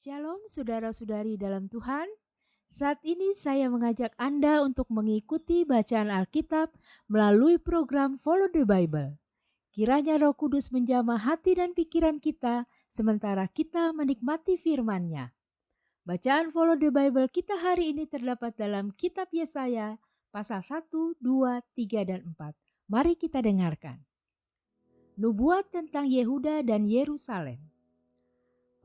Shalom saudara-saudari dalam Tuhan. Saat ini saya mengajak Anda untuk mengikuti bacaan Alkitab melalui program Follow the Bible. Kiranya Roh Kudus menjamah hati dan pikiran kita sementara kita menikmati firman-Nya. Bacaan Follow the Bible kita hari ini terdapat dalam kitab Yesaya pasal 1, 2, 3, dan 4. Mari kita dengarkan. Nubuat tentang Yehuda dan Yerusalem.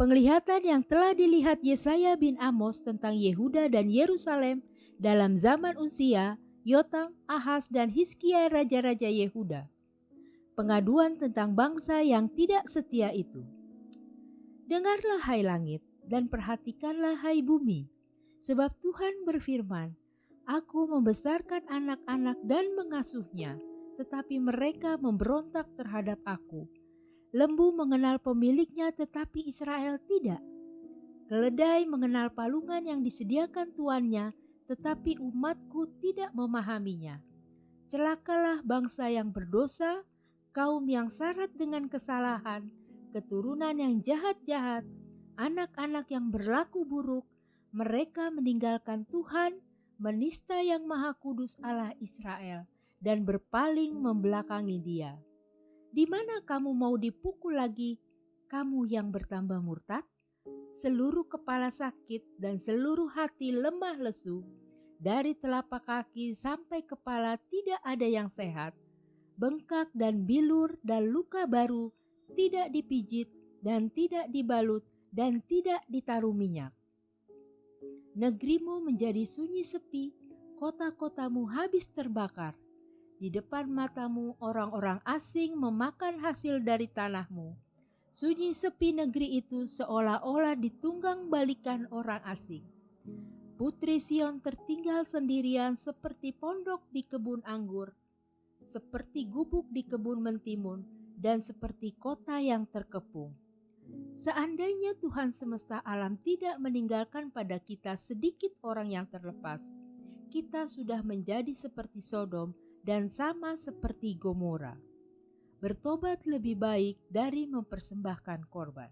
Penglihatan yang telah dilihat Yesaya bin Amos tentang Yehuda dan Yerusalem dalam zaman Uzia, Yotam, Ahaz, dan Hizkia raja-raja Yehuda. Pengaduan tentang bangsa yang tidak setia itu. Dengarlah hai langit dan perhatikanlah hai bumi, sebab Tuhan berfirman, Aku membesarkan anak-anak dan mengasuhnya, tetapi mereka memberontak terhadap aku. Lembu mengenal pemiliknya tetapi Israel tidak. Keledai mengenal palungan yang disediakan tuannya tetapi umatku tidak memahaminya. Celakalah bangsa yang berdosa, kaum yang syarat dengan kesalahan, keturunan yang jahat-jahat, anak-anak yang berlaku buruk. Mereka meninggalkan Tuhan, menista yang Maha Kudus Allah Israel, dan berpaling membelakangi Dia. Di mana kamu mau dipukul lagi, kamu yang bertambah murtad? Seluruh kepala sakit dan seluruh hati lemah lesu, dari telapak kaki sampai kepala tidak ada yang sehat. Bengkak dan bilur dan luka baru, tidak dipijit dan tidak dibalut dan tidak ditaruh minyak. Negerimu menjadi sunyi sepi, kota-kotamu habis terbakar. Di depan matamu orang-orang asing memakan hasil dari tanahmu. Sunyi sepi negeri itu seolah-olah ditunggang balikan orang asing. Putri Sion tertinggal sendirian seperti pondok di kebun anggur, seperti gubuk di kebun mentimun, dan seperti kota yang terkepung. Seandainya Tuhan semesta alam tidak meninggalkan pada kita sedikit orang yang terlepas, kita sudah menjadi seperti Sodom dan sama seperti Gomora. Bertobat lebih baik dari mempersembahkan korban.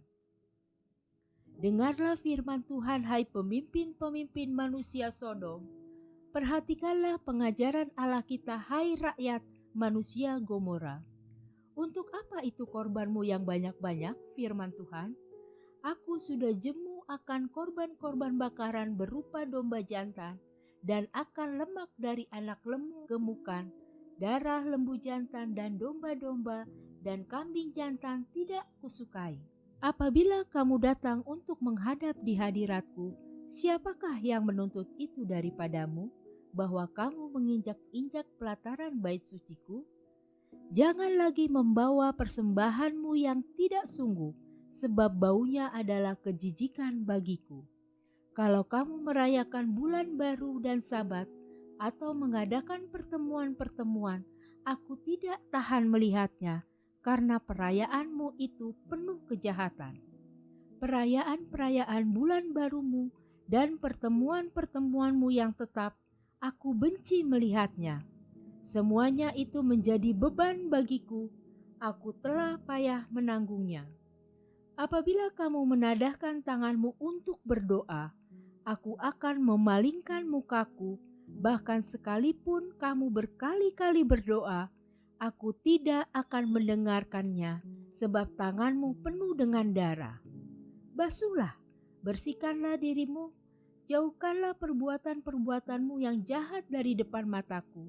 Dengarlah firman Tuhan, hai pemimpin-pemimpin manusia Sodom. Perhatikanlah pengajaran Allah kita, hai rakyat manusia Gomora. Untuk apa itu korbanmu yang banyak-banyak, firman Tuhan? Aku sudah jemu akan korban-korban bakaran berupa domba jantan, dan akan lemak dari anak lembu gemukan, darah lembu jantan dan domba-domba dan kambing jantan tidak kusukai. Apabila kamu datang untuk menghadap di hadiratku, siapakah yang menuntut itu daripadamu, bahwa kamu menginjak-injak pelataran bait suciku? Jangan lagi membawa persembahanmu yang tidak sungguh, sebab baunya adalah kejijikan bagiku. Kalau kamu merayakan bulan baru dan Sabat, atau mengadakan pertemuan-pertemuan, aku tidak tahan melihatnya, karena perayaanmu itu penuh kejahatan. Perayaan-perayaan bulan barumu dan pertemuan-pertemuanmu yang tetap, aku benci melihatnya. Semuanya itu menjadi beban bagiku, aku telah payah menanggungnya. Apabila kamu menadahkan tanganmu untuk berdoa, aku akan memalingkan mukaku, bahkan sekalipun kamu berkali-kali berdoa, aku tidak akan mendengarkannya, sebab tanganmu penuh dengan darah. Basuhlah, bersihkanlah dirimu, jauhkanlah perbuatan-perbuatanmu yang jahat dari depan mataku.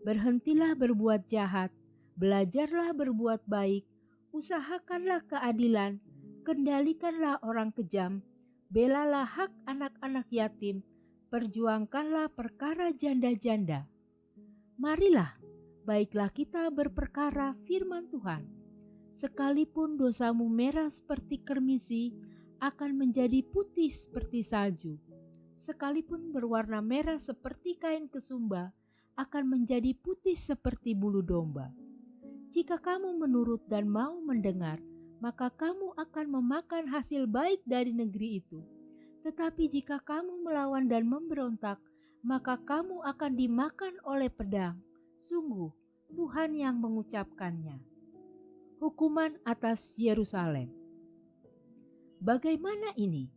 Berhentilah berbuat jahat, belajarlah berbuat baik, usahakanlah keadilan, kendalikanlah orang kejam, belalah hak anak-anak yatim, perjuangkanlah perkara janda-janda. Marilah, baiklah kita berperkara firman Tuhan. Sekalipun dosamu merah seperti kermisi, akan menjadi putih seperti salju. Sekalipun berwarna merah seperti kain kesumba, akan menjadi putih seperti bulu domba. Jika kamu menurut dan mau mendengar, maka kamu akan memakan hasil baik dari negeri itu. Tetapi jika kamu melawan dan memberontak, maka kamu akan dimakan oleh pedang. Sungguh, Tuhan yang mengucapkannya. Hukuman atas Yerusalem. Bagaimana ini?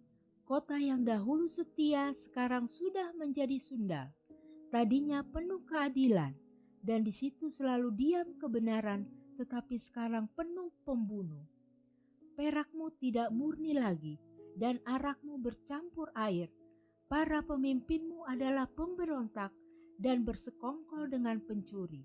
Kota yang dahulu setia sekarang sudah menjadi sundal. Tadinya penuh keadilan, dan di situ selalu diam kebenaran, tetapi sekarang penuh pembunuh. Perakmu tidak murni lagi, dan arakmu bercampur air. Para pemimpinmu adalah pemberontak dan bersekongkol dengan pencuri.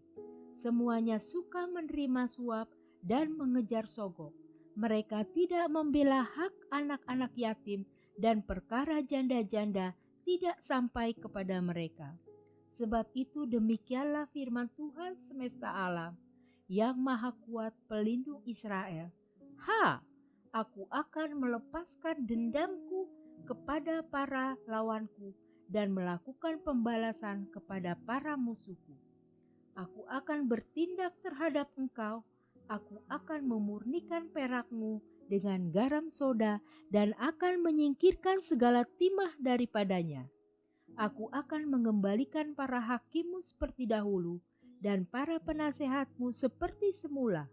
Semuanya suka menerima suap dan mengejar sogok. Mereka tidak membela hak anak-anak yatim, dan perkara janda-janda tidak sampai kepada mereka. Sebab itu demikianlah firman Tuhan semesta alam, yang maha kuat pelindung Israel. Aku akan melepaskan dendamku kepada para lawanku dan melakukan pembalasan kepada para musuhku. Aku akan bertindak terhadap engkau, aku akan memurnikan perakmu dengan garam soda dan akan menyingkirkan segala timah daripadanya. Aku akan mengembalikan para hakimmu seperti dahulu dan para penasehatmu seperti semula.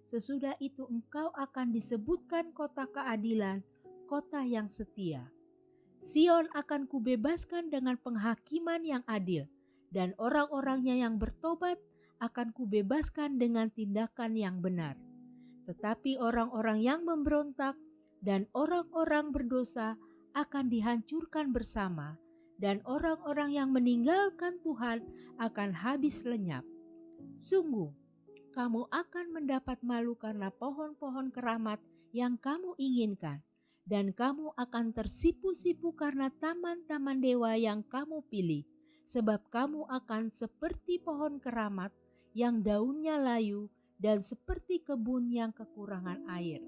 Sesudah itu engkau akan disebutkan kota keadilan, kota yang setia. Sion akan kubebaskan dengan penghakiman yang adil, dan orang-orangnya yang bertobat akan kubebaskan dengan tindakan yang benar. Tetapi orang-orang yang memberontak dan orang-orang berdosa akan dihancurkan bersama, dan orang-orang yang meninggalkan Tuhan akan habis lenyap. Sungguh, kamu akan mendapat malu karena pohon-pohon keramat yang kamu inginkan, dan kamu akan tersipu-sipu karena taman-taman dewa yang kamu pilih, sebab kamu akan seperti pohon keramat yang daunnya layu, dan seperti kebun yang kekurangan air.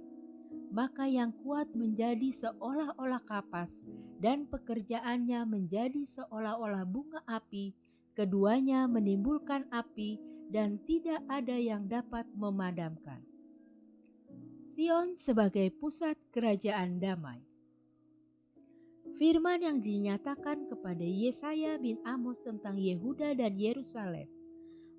Maka yang kuat menjadi seolah-olah kapas, dan pekerjaannya menjadi seolah-olah bunga api. Keduanya menimbulkan api, dan tidak ada yang dapat memadamkan. Sion sebagai pusat kerajaan damai. Firman yang dinyatakan kepada Yesaya bin Amos tentang Yehuda dan Yerusalem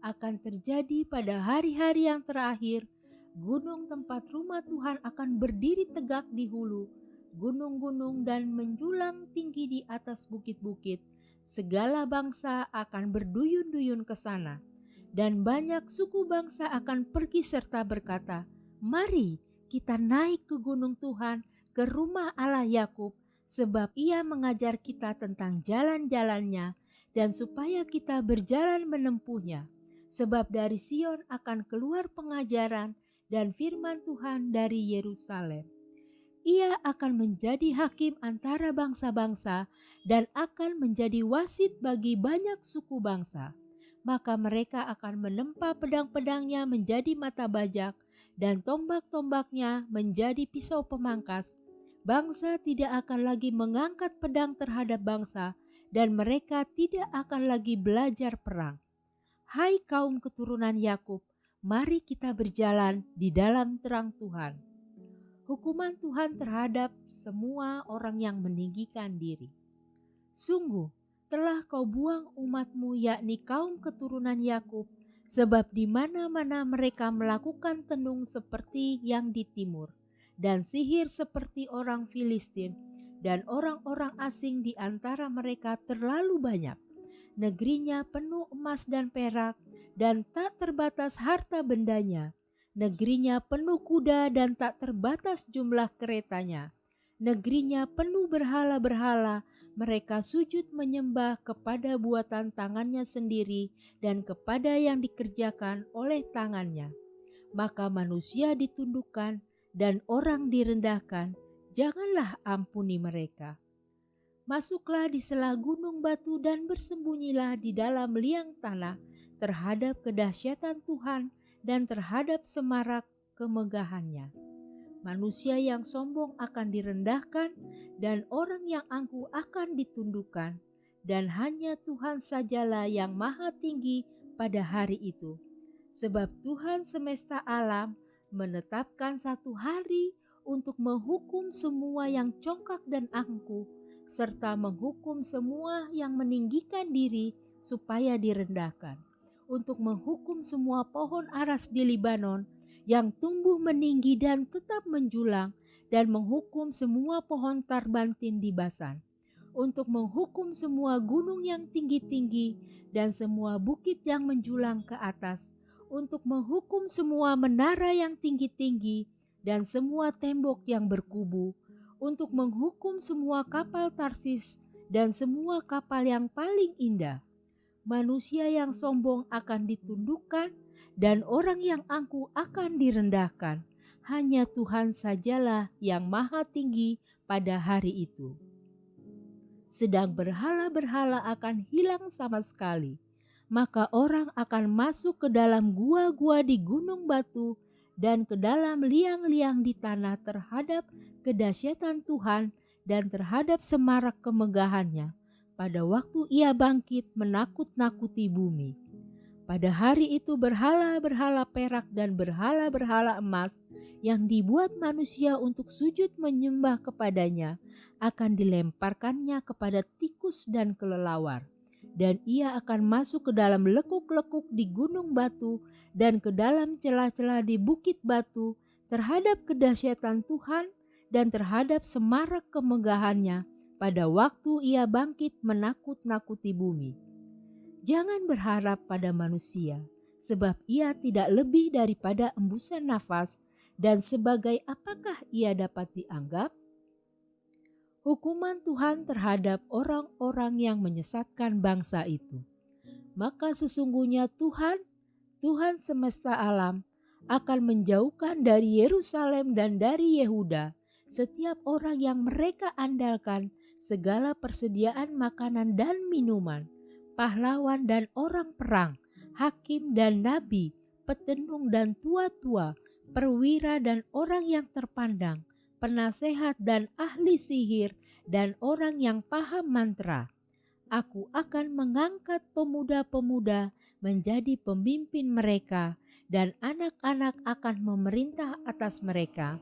akan terjadi pada hari-hari yang terakhir. Gunung tempat rumah Tuhan akan berdiri tegak di hulu gunung-gunung dan menjulang tinggi di atas bukit-bukit. Segala bangsa akan berduyun-duyun ke sana, dan banyak suku bangsa akan pergi serta berkata, "Mari kita naik ke gunung Tuhan, ke rumah Allah Yakub, sebab Ia mengajar kita tentang jalan-jalannya, dan supaya kita berjalan menempuhnya. Sebab dari Sion akan keluar pengajaran dan firman Tuhan dari Yerusalem. Ia akan menjadi hakim antara bangsa-bangsa dan akan menjadi wasit bagi banyak suku bangsa. Maka mereka akan menempa pedang-pedangnya menjadi mata bajak dan tombak-tombaknya menjadi pisau pemangkas. Bangsa tidak akan lagi mengangkat pedang terhadap bangsa, dan mereka tidak akan lagi belajar perang. Hai kaum keturunan Yakub, mari kita berjalan di dalam terang Tuhan." Hukuman Tuhan terhadap semua orang yang meninggikan diri. Sungguh, telah kau buang umatmu, yakni kaum keturunan Yakub, sebab di mana-mana mereka melakukan tenung seperti yang di timur, dan sihir seperti orang Filistin, dan orang-orang asing di antara mereka terlalu banyak. Negerinya penuh emas dan perak, dan tak terbatas harta bendanya. Negerinya penuh kuda dan tak terbatas jumlah keretanya. Negerinya penuh berhala-berhala, mereka sujud menyembah kepada buatan tangannya sendiri dan kepada yang dikerjakan oleh tangannya. Maka manusia ditundukkan dan orang direndahkan, janganlah ampuni mereka. Masuklah di sela gunung batu dan bersembunyilah di dalam liang tanah terhadap kedahsyatan Tuhan dan terhadap semarak kemegahannya. Manusia yang sombong akan direndahkan dan orang yang angkuh akan ditundukkan, dan hanya Tuhan sajalah yang maha tinggi pada hari itu. Sebab Tuhan semesta alam menetapkan satu hari untuk menghukum semua yang congkak dan angkuh, serta menghukum semua yang meninggikan diri supaya direndahkan, untuk menghukum semua pohon aras di Libanon yang tumbuh meninggi dan tetap menjulang, dan menghukum semua pohon tarbantin di Basan, untuk menghukum semua gunung yang tinggi-tinggi dan semua bukit yang menjulang ke atas, untuk menghukum semua menara yang tinggi-tinggi dan semua tembok yang berkubu, untuk menghukum semua kapal Tarsis dan semua kapal yang paling indah. Manusia yang sombong akan ditundukkan dan orang yang angkuh akan direndahkan. Hanya Tuhan sajalah yang maha tinggi pada hari itu. Sedang berhala-berhala akan hilang sama sekali. Maka orang akan masuk ke dalam gua-gua di gunung batu dan ke dalam liang-liang di tanah terhadap kedahsyatan Tuhan dan terhadap semarak kemegahannya pada waktu ia bangkit menakut-nakuti bumi. Pada hari itu berhala-berhala perak dan berhala-berhala emas yang dibuat manusia untuk sujud menyembah kepadanya akan dilemparkannya kepada tikus dan kelelawar. Dan ia akan masuk ke dalam lekuk-lekuk di gunung batu dan ke dalam celah-celah di bukit batu terhadap kedahsyatan Tuhan dan terhadap semarak kemegahannya pada waktu ia bangkit menakut-nakuti bumi. Jangan berharap pada manusia, sebab ia tidak lebih daripada embusan nafas, dan sebagai apakah ia dapat dianggap? Hukuman Tuhan terhadap orang-orang yang menyesatkan bangsa itu. Maka sesungguhnya Tuhan semesta alam, akan menjauhkan dari Yerusalem dan dari Yehuda setiap orang yang mereka andalkan segala persediaan makanan dan minuman, pahlawan dan orang perang, hakim dan nabi, petenung dan tua-tua, perwira dan orang yang terpandang, penasehat dan ahli sihir, dan orang yang paham mantra. Aku akan mengangkat pemuda-pemuda menjadi pemimpin mereka, dan anak-anak akan memerintah atas mereka.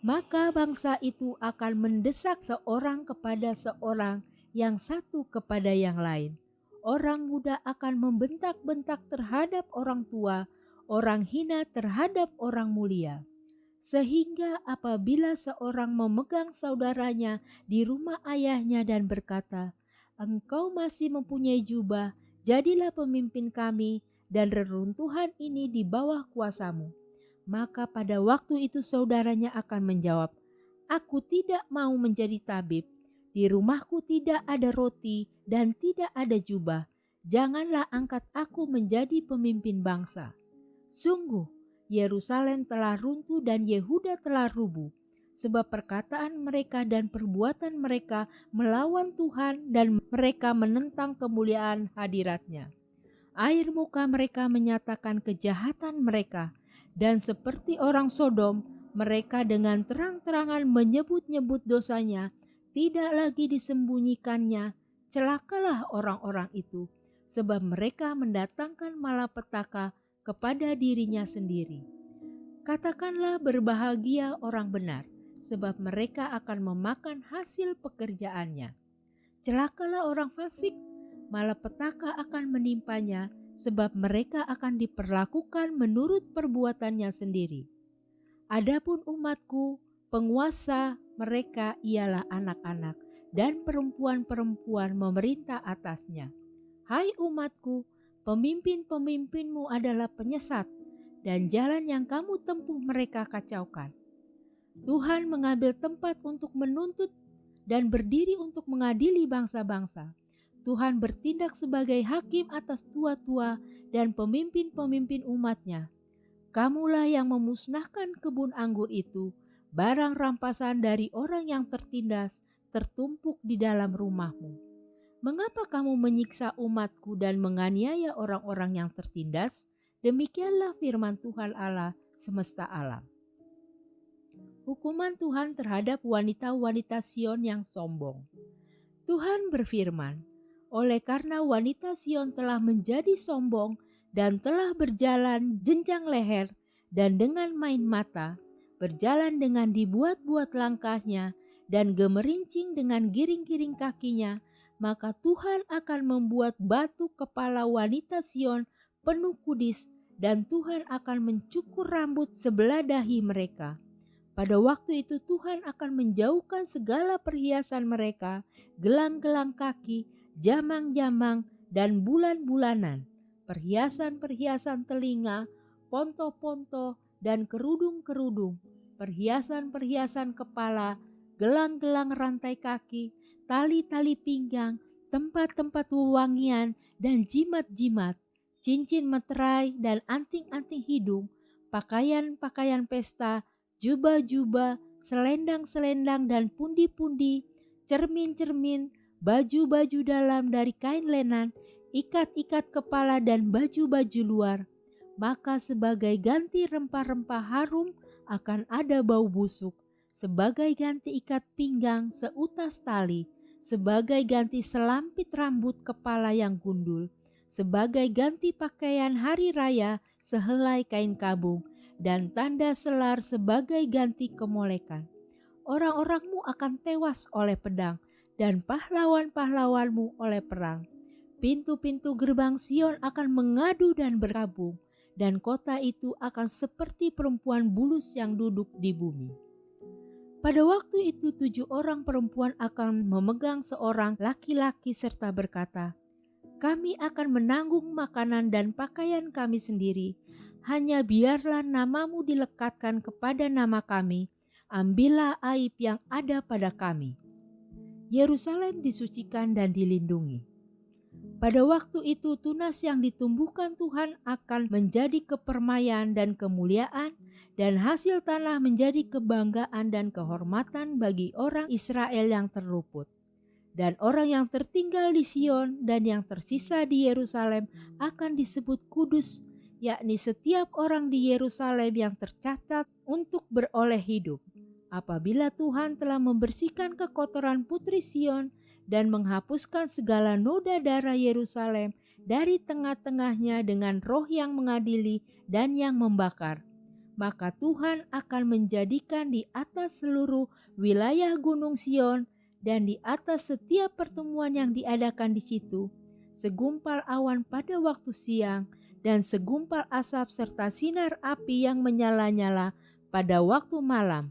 Maka bangsa itu akan mendesak seorang kepada seorang, yang satu kepada yang lain. Orang muda akan membentak-bentak terhadap orang tua, orang hina terhadap orang mulia. Sehingga apabila seorang memegang saudaranya di rumah ayahnya dan berkata, "Engkau masih mempunyai jubah, jadilah pemimpin kami, dan reruntuhan ini di bawah kuasamu." Maka pada waktu itu saudaranya akan menjawab, "Aku tidak mau menjadi tabib. Di rumahku tidak ada roti dan tidak ada jubah. Janganlah angkat aku menjadi pemimpin bangsa." Sungguh, Yerusalem telah runtuh dan Yehuda telah rubuh, sebab perkataan mereka dan perbuatan mereka melawan Tuhan, dan mereka menentang kemuliaan hadirat-Nya. Air muka mereka menyatakan kejahatan mereka, dan seperti orang Sodom, mereka dengan terang-terangan menyebut-nyebut dosanya, tidak lagi disembunyikannya. Celakalah orang-orang itu, sebab mereka mendatangkan malapetaka kepada dirinya sendiri. Katakanlah berbahagia orang benar, sebab mereka akan memakan hasil pekerjaannya. Celakalah orang fasik, malapetaka akan menimpanya, sebab mereka akan diperlakukan menurut perbuatannya sendiri. Adapun umatku, penguasa mereka ialah anak-anak, dan perempuan-perempuan memerintah atasnya. Hai umatku, pemimpin-pemimpinmu adalah penyesat, dan jalan yang kamu tempuh mereka kacaukan. Tuhan mengambil tempat untuk menuntut dan berdiri untuk mengadili bangsa-bangsa. Tuhan bertindak sebagai hakim atas tua-tua dan pemimpin-pemimpin umat-Nya. Kamulah yang memusnahkan kebun anggur itu, barang rampasan dari orang yang tertindas tertumpuk di dalam rumahmu. Mengapa kamu menyiksa umatku dan menganiaya orang-orang yang tertindas? Demikianlah firman Tuhan Allah semesta alam. Hukuman Tuhan terhadap wanita-wanita Sion yang sombong. Tuhan berfirman, oleh karena wanita Sion telah menjadi sombong dan telah berjalan jenjang leher dan dengan main mata, berjalan dengan dibuat-buat langkahnya dan gemerincing dengan giring-giring kakinya, maka Tuhan akan membuat batu kepala wanita Sion penuh kudis, dan Tuhan akan mencukur rambut sebelah dahi mereka. Pada waktu itu Tuhan akan menjauhkan segala perhiasan mereka, gelang-gelang kaki, jamang-jamang, dan bulan-bulanan, perhiasan-perhiasan telinga, ponto-ponto, dan kerudung-kerudung, perhiasan-perhiasan kepala, gelang-gelang rantai kaki, tali-tali pinggang, tempat-tempat wewangian, dan jimat-jimat, cincin meterai dan anting-anting hidung, pakaian-pakaian pesta, jubah-jubah, selendang-selendang dan pundi-pundi, cermin-cermin, baju-baju dalam dari kain lenan, ikat-ikat kepala dan baju-baju luar. Maka sebagai ganti rempah-rempah harum akan ada bau busuk, sebagai ganti ikat pinggang seutas tali, sebagai ganti selampit rambut kepala yang gundul, sebagai ganti pakaian hari raya sehelai kain kabung, dan tanda selar sebagai ganti kemolekan. Orang-orangmu akan tewas oleh pedang, dan pahlawan-pahlawanmu oleh perang. Pintu-pintu gerbang Sion akan mengadu dan berkabung, dan kota itu akan seperti perempuan bulus yang duduk di bumi. Pada waktu itu 7 orang perempuan akan memegang seorang laki-laki serta berkata, "Kami akan menanggung makanan dan pakaian kami sendiri. Hanya biarlah namamu dilekatkan kepada nama kami. Ambillah aib yang ada pada kami." Yerusalem disucikan dan dilindungi. Pada waktu itu tunas yang ditumbuhkan Tuhan akan menjadi kepermaian dan kemuliaan, dan hasil tanah menjadi kebanggaan dan kehormatan bagi orang Israel yang terluput. Dan orang yang tertinggal di Sion dan yang tersisa di Yerusalem akan disebut kudus, yakni setiap orang di Yerusalem yang tercatat untuk beroleh hidup. Apabila Tuhan telah membersihkan kekotoran putri Sion dan menghapuskan segala noda darah Yerusalem dari tengah-tengahnya dengan roh yang mengadili dan yang membakar, maka Tuhan akan menjadikan di atas seluruh wilayah gunung Sion dan di atas setiap pertemuan yang diadakan di situ segumpal awan pada waktu siang dan segumpal asap serta sinar api yang menyala-nyala pada waktu malam.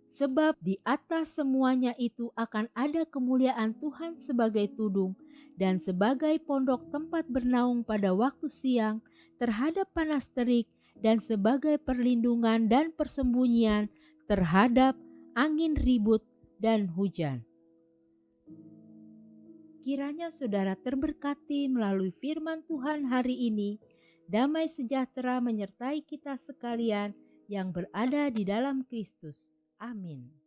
Sebab di atas semuanya itu akan ada kemuliaan Tuhan sebagai tudung dan sebagai pondok tempat bernaung pada waktu siang terhadap panas terik dan sebagai perlindungan dan persembunyian terhadap angin ribut dan hujan. Kiranya saudara terberkati melalui firman Tuhan hari ini. Damai sejahtera menyertai kita sekalian yang berada di dalam Kristus. Amin.